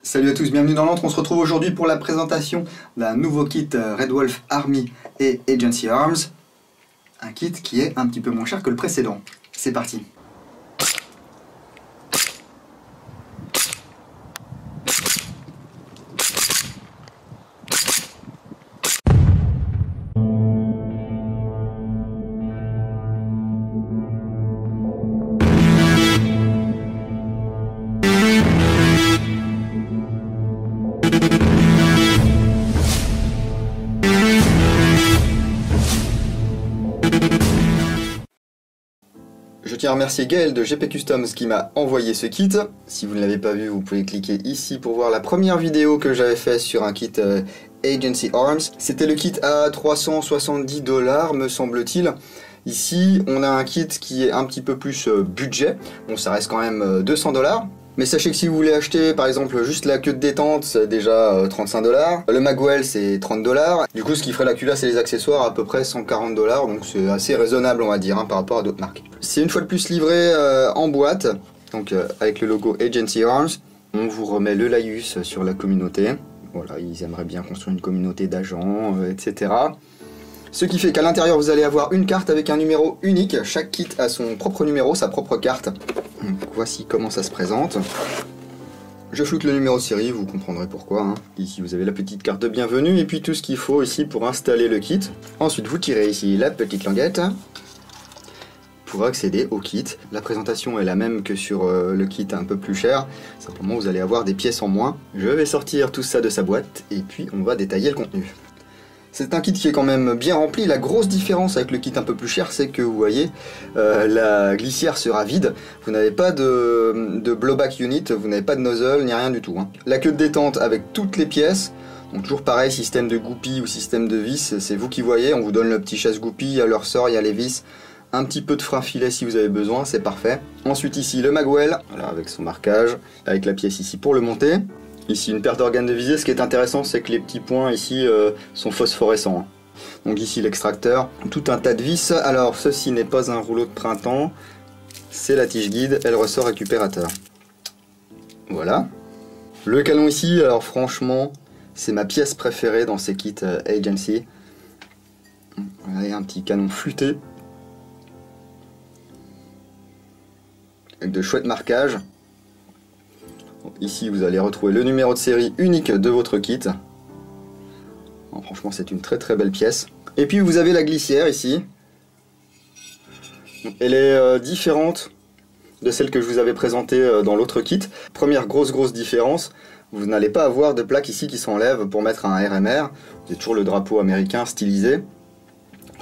Salut à tous, bienvenue dans l'antre. On se retrouve aujourd'hui pour la présentation d'un nouveau kit Red Wolf Army et Agency Arms. Un kit qui est un petit peu moins cher que le précédent. C'est parti. Je tiens à remercier Gaël de GP Customs qui m'a envoyé ce kit. Si vous ne l'avez pas vu, vous pouvez cliquer ici pour voir la première vidéo que j'avais fait sur un kit Agency Arms. C'était le kit à 370 $, me semble-t-il. Ici, on a un kit qui est un petit peu plus budget. Bon, ça reste quand même 200 $. Mais sachez que si vous voulez acheter par exemple juste la queue de détente, c'est déjà 35 $. Le magwell c'est 30 $. Du coup ce qui ferait la culasse et les accessoires à peu près 140 $. Donc c'est assez raisonnable on va dire par rapport à d'autres marques. C'est une fois de plus livré en boîte, donc avec le logo Agency Arms. On vous remet le laïus sur la communauté. Voilà, ils aimeraient bien construire une communauté d'agents, etc. Ce qui fait qu'à l'intérieur vous allez avoir une carte avec un numéro unique. Chaque kit a son propre numéro, sa propre carte. Donc, voici comment ça se présente. Je floute le numéro de série, vous comprendrez pourquoi. Ici vous avez la petite carte de bienvenue et puis tout ce qu'il faut ici pour installer le kit. Ensuite vous tirez ici la petite languette pour accéder au kit. La présentation est la même que sur le kit un peu plus cher. Simplement vous allez avoir des pièces en moins. Je vais sortir tout ça de sa boîte et puis on va détailler le contenu. C'est un kit qui est quand même bien rempli. La grosse différence avec le kit un peu plus cher, c'est que vous voyez, la glissière sera vide. Vous n'avez pas de blowback unit, vous n'avez pas de nozzle, ni rien du tout. La queue de détente avec toutes les pièces. Donc toujours pareil, système de goupille ou système de vis, c'est vous qui voyez. On vous donne le petit chasse-goupille, il y a le ressort, il y a les vis. Un petit peu de frein filet si vous avez besoin, c'est parfait. Ensuite ici le magwell, voilà, avec son marquage, avec la pièce ici pour le monter. Ici une paire d'organes de visée, ce qui est intéressant c'est que les petits points ici sont phosphorescents. Donc ici l'extracteur, tout un tas de vis. Alors ceci n'est pas un rouleau de printemps, c'est la tige guide et le ressort récupérateur. Voilà. Le canon ici, alors franchement c'est ma pièce préférée dans ces kits Agency. Regardez, un petit canon flûté. Avec de chouettes marquages. Ici vous allez retrouver le numéro de série unique de votre kit. Bon, franchement c'est une très très belle pièce. Et puis vous avez la glissière ici. Elle est différente de celle que je vous avais présentée dans l'autre kit. Première grosse différence, vous n'allez pas avoir de plaque ici qui s'enlève pour mettre un RMR. Vous avez toujours le drapeau américain stylisé.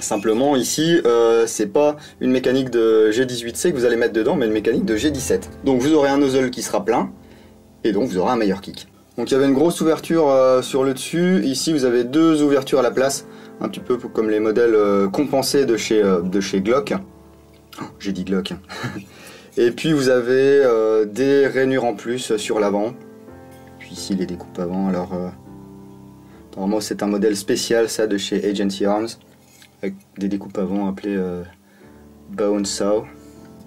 Simplement ici c'est pas une mécanique de G18C que vous allez mettre dedans mais une mécanique de G17. Donc vous aurez un nozzle qui sera plein. Et donc vous aurez un meilleur kick. Donc il y avait une grosse ouverture sur le dessus. Ici vous avez deux ouvertures à la place. Un petit peu comme les modèles compensés de chez Glock. Oh, j'ai dit Glock. Et puis vous avez des rainures en plus sur l'avant. Puis ici les découpes avant. Alors normalement c'est un modèle spécial ça de chez Agency Arms. Avec des découpes avant appelées Bone Saw.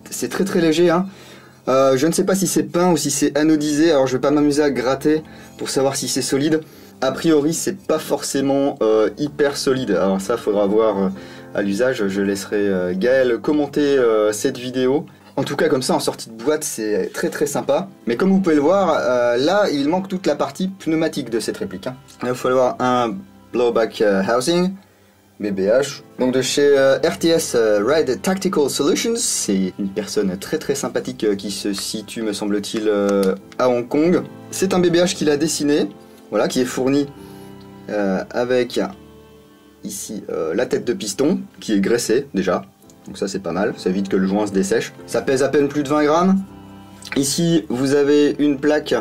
C'est très très léger hein. Je ne sais pas si c'est peint ou si c'est anodisé, alors je vais pas m'amuser à gratter pour savoir si c'est solide. A priori c'est pas forcément hyper solide, alors ça faudra voir à l'usage. Je laisserai Gaël commenter cette vidéo. En tout cas comme ça en sortie de boîte c'est très très sympa. Mais comme vous pouvez le voir, là il manque toute la partie pneumatique de cette réplique. Là il va falloir un blowback housing. BBH, donc de chez RTS Ride Tactical Solutions. C'est une personne très très sympathique qui se situe me semble-t-il à Hong Kong. C'est un BBH qu'il a dessiné, voilà, qui est fourni avec ici la tête de piston qui est graissée déjà, donc ça c'est pas mal, ça évite que le joint se dessèche. Ça pèse à peine plus de 20 grammes. Ici vous avez une plaque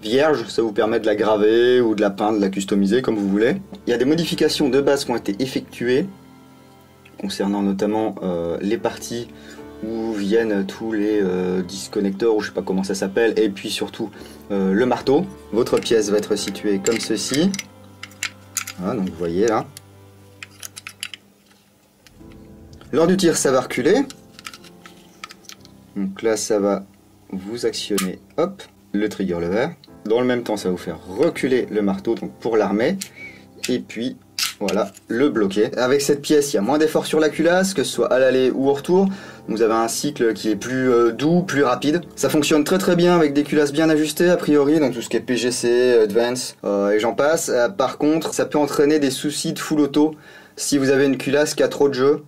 vierge, ça vous permet de la graver ou de la peindre, de la customiser comme vous voulez. Il y a des modifications de base qui ont été effectuées concernant notamment les parties où viennent tous les disconnecteurs ou je sais pas comment ça s'appelle, et puis surtout le marteau. Votre pièce va être située comme ceci. Voilà, donc vous voyez là. Lors du tir ça va reculer. Donc là ça va vous actionner, hop, le trigger lever. Dans le même temps, ça va vous faire reculer le marteau donc pour l'armer. Et puis, voilà, le bloquer. Avec cette pièce, il y a moins d'effort sur la culasse, que ce soit à l'aller ou au retour. Vous avez un cycle qui est plus doux, plus rapide. Ça fonctionne très très bien avec des culasses bien ajustées a priori, donc tout ce qui est PGC, Advance et j'en passe. Par contre, ça peut entraîner des soucis de full auto si vous avez une culasse qui a trop de jeu.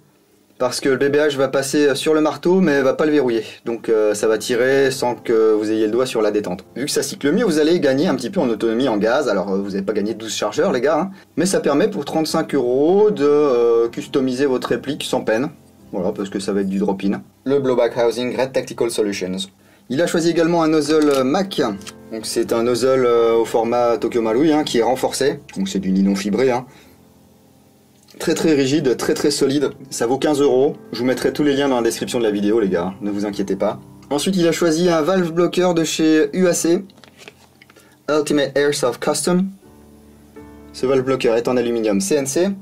Parce que le BBH va passer sur le marteau mais va pas le verrouiller. Donc ça va tirer sans que vous ayez le doigt sur la détente. Vu que ça cycle mieux, vous allez gagner un petit peu en autonomie en gaz. Alors vous n'avez pas gagné 12 chargeurs les gars, hein. Mais ça permet pour 35 € de customiser votre réplique sans peine. Voilà, parce que ça va être du drop-in. Le Blowback Housing Red Tactical Solutions. Il a choisi également un nozzle Mac. Donc c'est un nozzle au format Tokyo Marui hein, qui est renforcé. Donc c'est du nylon fibré. Hein. Très très rigide, très très solide, ça vaut 15 €. Je vous mettrai tous les liens dans la description de la vidéo les gars, ne vous inquiétez pas. Ensuite il a choisi un valve blocker de chez UAC, Ultimate Airsoft Custom. Ce valve blocker est en aluminium CNC.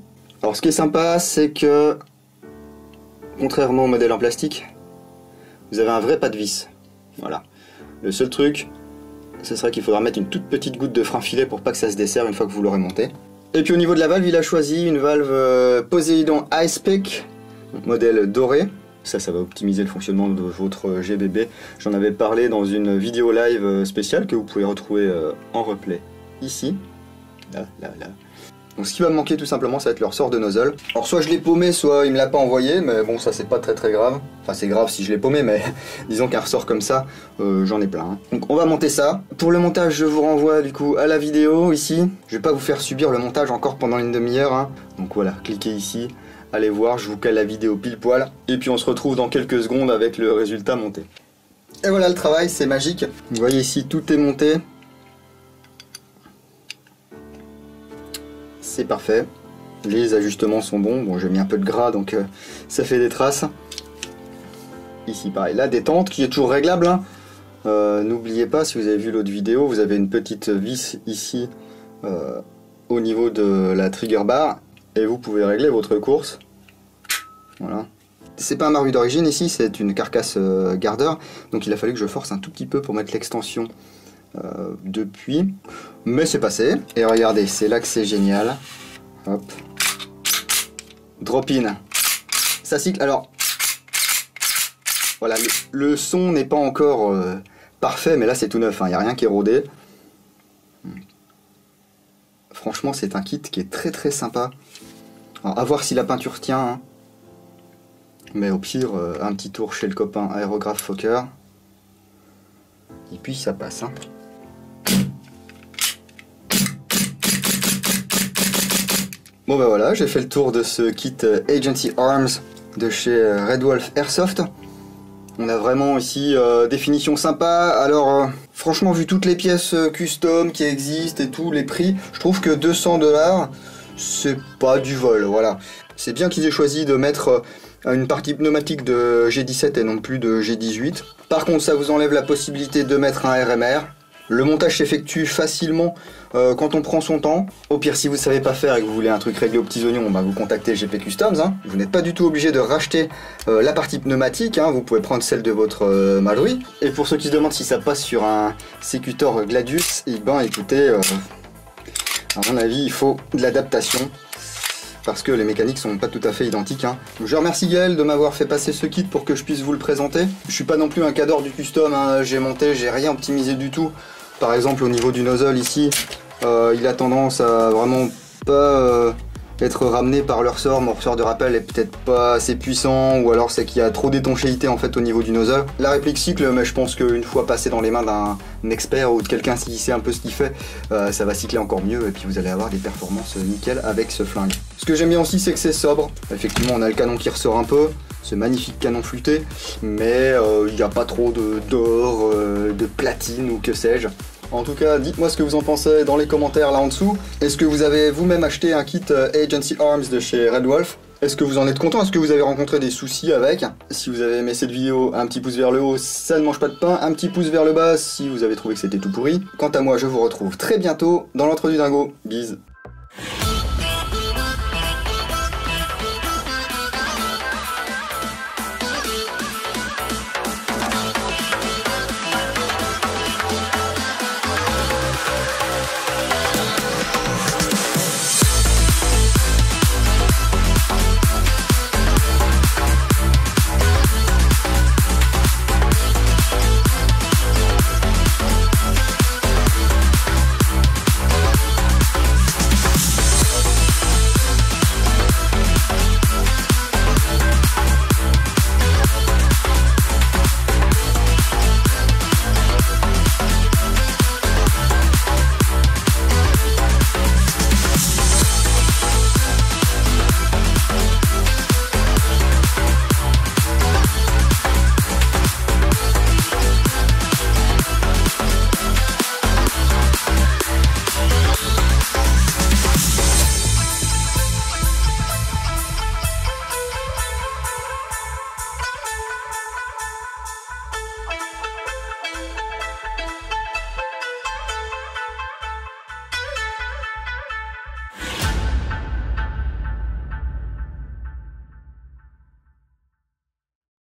Alors ce qui est sympa c'est que, contrairement au modèle en plastique, vous avez un vrai pas de vis. Voilà. Le seul truc, ce sera qu'il faudra mettre une toute petite goutte de frein filet pour pas que ça se desserre une fois que vous l'aurez monté. Et puis au niveau de la valve, il a choisi une valve Poseidon Ice Pick, modèle doré. Ça va optimiser le fonctionnement de votre GBB. J'en avais parlé dans une vidéo live spéciale que vous pouvez retrouver en replay ici. Là. Donc ce qui va me manquer tout simplement, ça va être le ressort de nozzle. Alors soit je l'ai paumé, soit il me l'a pas envoyé, mais bon ça c'est pas très très grave. Enfin c'est grave si je l'ai paumé, mais disons qu'un ressort comme ça, j'en ai plein. Hein. Donc on va monter ça. Pour le montage, je vous renvoie du coup à la vidéo ici. Je vais pas vous faire subir le montage encore pendant une demi-heure. Hein. Donc voilà, cliquez ici, allez voir, je vous cale la vidéo pile poil. Et puis on se retrouve dans quelques secondes avec le résultat monté. Et voilà le travail, c'est magique. Vous voyez ici, tout est monté. C'est parfait, les ajustements sont bons, bon j'ai mis un peu de gras donc ça fait des traces. Ici pareil, la détente qui est toujours réglable, hein. N'oubliez pas, si vous avez vu l'autre vidéo, vous avez une petite vis ici au niveau de la trigger bar et vous pouvez régler votre course. Voilà. C'est pas un marbu d'origine ici, c'est une carcasse gardeur, donc il a fallu que je force un tout petit peu pour mettre l'extension depuis, mais c'est passé. Et regardez, c'est là que c'est génial. Hop, drop in, ça cycle. Alors voilà, le son n'est pas encore parfait, mais là c'est tout neuf, hein. Il n'y a rien qui est rodé. Franchement c'est un kit qui est très très sympa. Alors à voir si la peinture tient, hein. Mais au pire un petit tour chez le copain Aérographe Fokker et puis ça passe, hein. Bon bah voilà, j'ai fait le tour de ce kit Agency Arms de chez Red Wolf Airsoft. On a vraiment ici définition sympa. Alors franchement, vu toutes les pièces custom qui existent et tous les prix, je trouve que 200 $, c'est pas du vol, voilà. C'est bien qu'ils aient choisi de mettre une partie pneumatique de G17 et non plus de G18. Par contre, ça vous enlève la possibilité de mettre un RMR. Le montage s'effectue facilement quand on prend son temps. Au pire, si vous ne savez pas faire et que vous voulez un truc réglé aux petits oignons, bah vous contactez GP Customs. Hein. Vous n'êtes pas du tout obligé de racheter la partie pneumatique. Hein. Vous pouvez prendre celle de votre Marui. Et pour ceux qui se demandent si ça passe sur un sécutor Gladius, et ben écoutez, à mon avis, il faut de l'adaptation. Parce que les mécaniques sont pas tout à fait identiques. Hein. Je remercie Gaël de m'avoir fait passer ce kit pour que je puisse vous le présenter. Je suis pas non plus un cadre du custom, hein. J'ai monté, j'ai rien optimisé du tout. Par exemple au niveau du nozzle ici, il a tendance à vraiment pas être ramené par le ressort. Mon ressort de rappel est peut-être pas assez puissant, ou alors c'est qu'il y a trop d'étanchéité en fait au niveau du nozzle. La réplique cycle, mais je pense qu'une fois passé dans les mains d'un expert ou de quelqu'un qui sait un peu ce qu'il fait, ça va cycler encore mieux et puis vous allez avoir des performances nickel avec ce flingue. Ce que j'aime bien aussi, c'est que c'est sobre. Effectivement, on a le canon qui ressort un peu, ce magnifique canon flûté, mais il n'y a pas trop d'or, de platine ou que sais-je. En tout cas, dites-moi ce que vous en pensez dans les commentaires là en dessous. Est-ce que vous avez vous-même acheté un kit Agency Arms de chez Red Wolf? Est-ce que vous en êtes content? Est-ce que vous avez rencontré des soucis avec? Si vous avez aimé cette vidéo, un petit pouce vers le haut, ça ne mange pas de pain. Un petit pouce vers le bas si vous avez trouvé que c'était tout pourri. Quant à moi, je vous retrouve très bientôt dans l'entre du dingo. Bise.